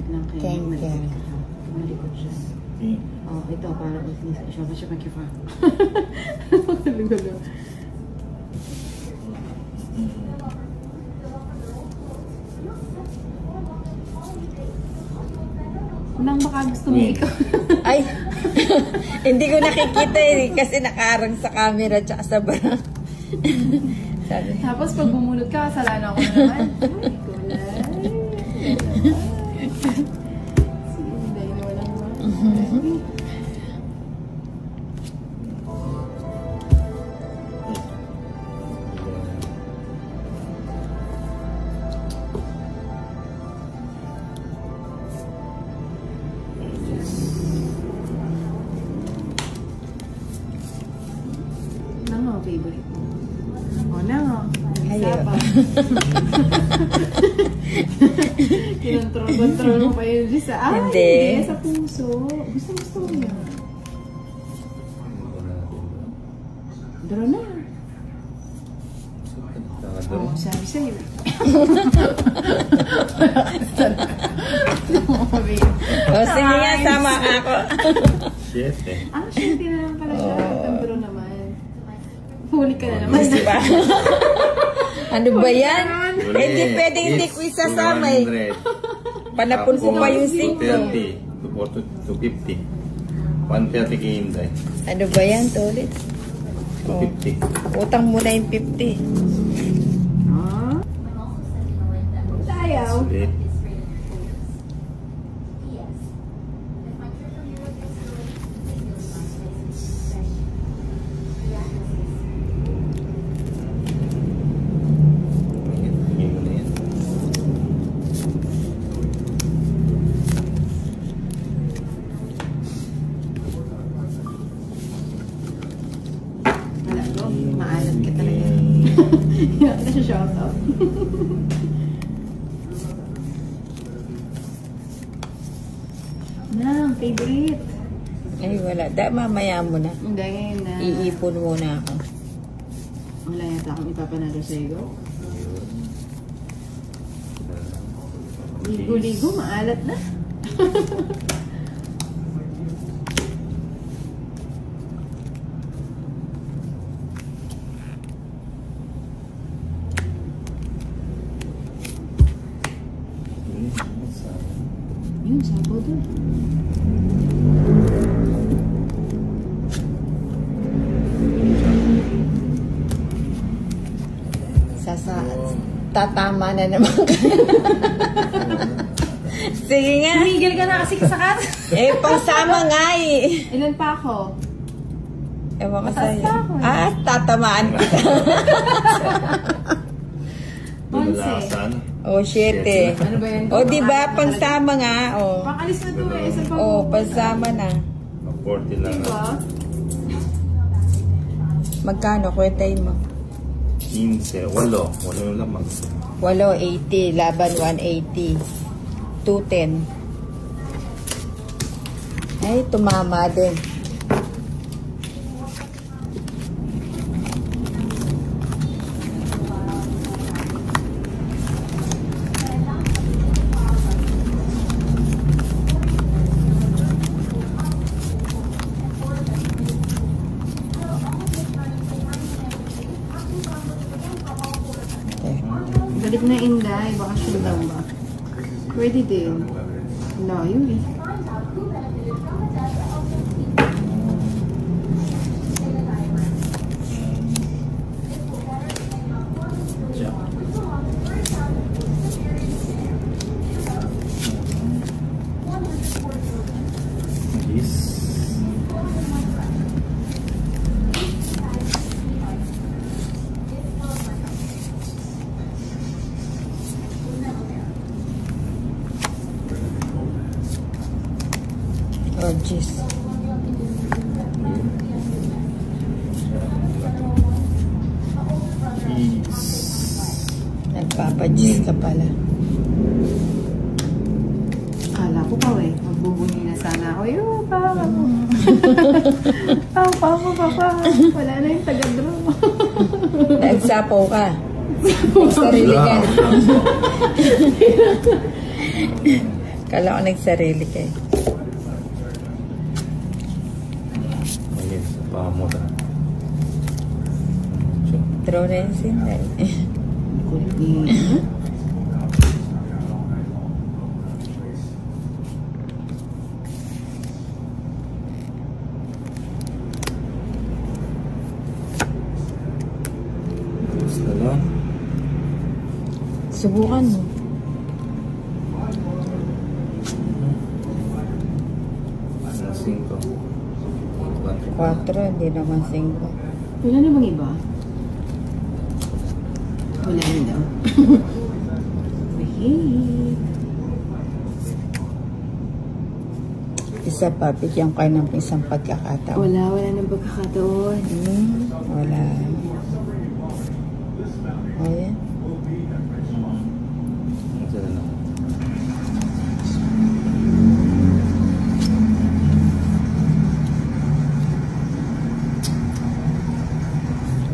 Wait lang kayo. Thank you. Malikot siya. Oh, ito para siya ba siya magkifa. Gulo-gulo. Nang baka gusto mo ikaw. Ay, hindi ko nakikita eh, kasi nakaharang sa camera tsaka sa barang. Tapos pag bumulot ka, kasalanan ako na naman. Ay, kulay. Sige, hindi na walang naman. Nang favorite mo? O, nang Ayaw. Kinontrol mo pa yun sa Hindi. Sa puso. Gusto mo yun. Draw na. Oo, sabi sa'yo. O, sige nga, sama ako. 7. Ah, 7 na lang pala siya. Ang draw naman. Huli ka na naman. Diba? Ano ba yan? Eh, di pwedeng hindi ko isasama eh. Panapon ko pa yung 5. 230, 250. 130 kay Inday. Ano ba yan, Tolit? 250. Utang muna yung 50. Ah? Tayaw. Sulit. Maalat ka talaga. Yan na siya shout out. Nang, favorite. Ay, wala. Mamaya mo na. Hindi, ngayon na. Iipon muna ako. Wala yata akong ipapanalo sa iyo. Ligo-ligo, maalat na. Yun, sabaw doon. Tatama na naman ka. Sige nga. Tumigil ka na kasi kasakat. Eh, pangsama nga eh. Ilan pa ako? Ewan ka Mataas sa'yo. pa ako eh. Ah, tatamaan kita. 11. Oh, 7. Ano ba yan? O, diba? Pangsama nga. Oh. Pang-alis na to eh. Isang Oh, pansama na. 40 lang. Diba? Magkano? Kwentain mo. 15. 8 yung lamang. 880. Laban 180. 210. Ay, tumama din. Balik na Inday, bakasyon daw ba? Pwede din. Layo eh. Oh, jeez. Nagpapa-jeez ka pala. Kala ko pa eh. Magbubunyi na sana ako. Yung pa. Pa. Wala na yung taga-draw. Nagsapaw ka. Sarili ka. Kala ko nagsarili kayo. Ayun, sa pamo na. Draw na yung sinday. Kulit niya. Gusto lang. Subukan mo. Ano, 5. 4, hindi naman 5. Wala na bang iba? Wala na daw. Wait. Isa pa, bigyan kayo ng isang pagkakataon. Wala nang pagkakataon. Wala. Ayan. Ano na lang.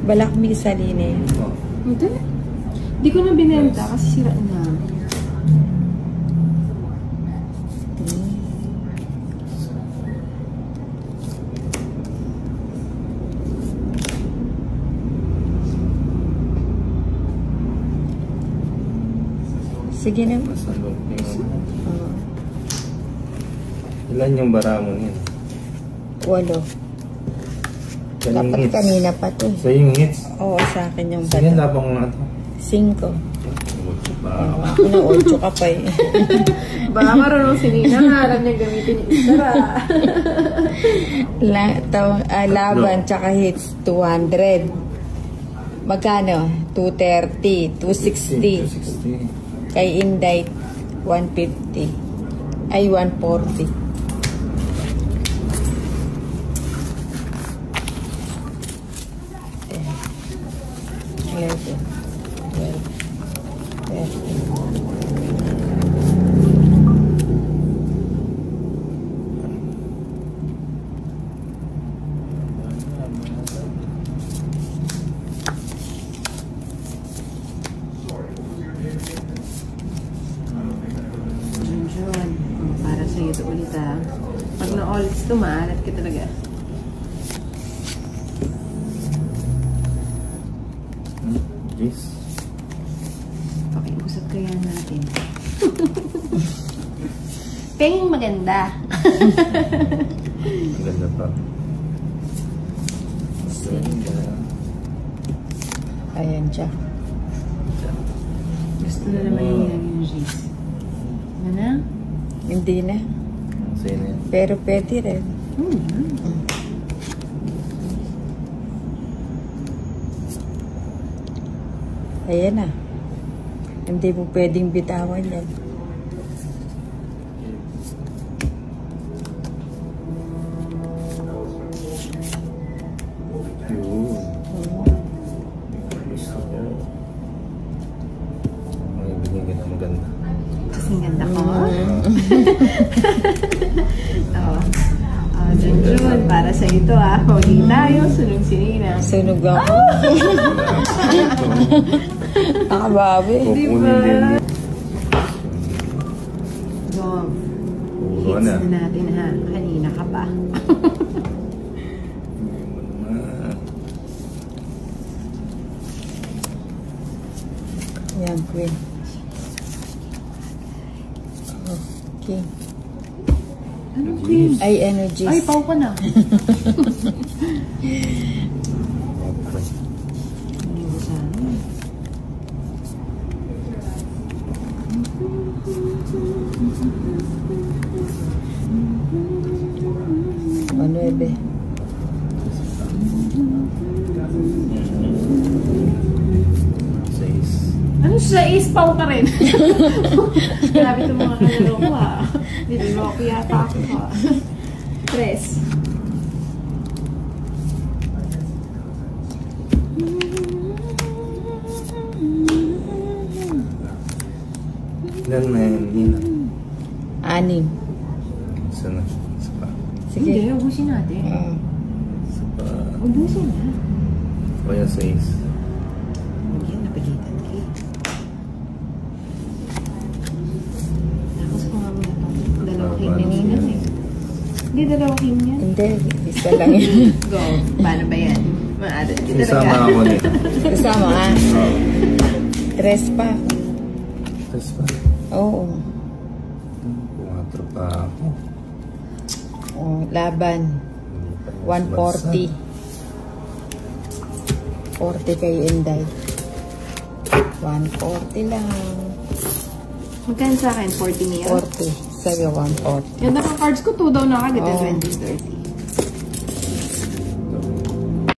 Balak may isa din eh. Oh. Hindi. Hindi ko na binenta kasi sira na. Sige na. Masalok yung... Oo. Ilan yung bara mo niyan? 8. Dapat kanina pa to. Sa yung hits? Oo, sa akin yung Sige, bata. labang nga ito. 5. Pa. Ako na 8 ka pa eh. Baka marunong si Nina nga. Alam niya gamitin yung isara. Laban tsaka hits 200. Magkano? 230, 260. 260. Kay Inday 150. Ay 140. Junjun. Para sa'yo ito ulit ah. Pag na-ulit ito, maalat ka talaga. Yes. Pakiusap kaya natin. Penging maganda. Ang ganda pa. Ayan siya. Gusto na naman yung jeans. Ano na? Hindi na. Sa'yo na yan. Pero pwede rin. Ayan na. Hindi mo pwedeng bitawan yan. Yun. Gusto ko. May bigyan ka na maganda. Kasing ganda ko. Oo. Junjun, para sa ito ah. Huwag tayo, sunog si Nina. Sunog ako. Nakababi. Kukunin din. Dong. Puro Hits na. na natin ha. Kanina ka pa. Yan, queen. Okay. Ano, Queen? Ay, energies. Ay, pau ka na. Manuebe. Ano siya? Ispaw ka rin. Grabe itong mga kalaro ko ah. Niloloko yata ako ha. 3. Ilan na yun, Nina? 6. Isa na. Isa pa. Sige. Hindi, ubusin natin. Isa pa. Ubusin na. Kaya 6. Hindi, napilitan ka eh. Tapos ko nga muna itong Hindi, dalawa king yan. Hindi, isa lang yan. Go. Paano ba yan? Maada. Isama ako nito. Kasama ka? Tres pa. Tres pa. Oo. 4 pa ako. Oh, laban. Hindi pa yung 140. 40 kay Inday. 140 lang. Magkano sa akin? 40 niya? 40. Sa'yo, 140. Yung naka-cards ko, 2 daw na agad. Oo. 20, 30.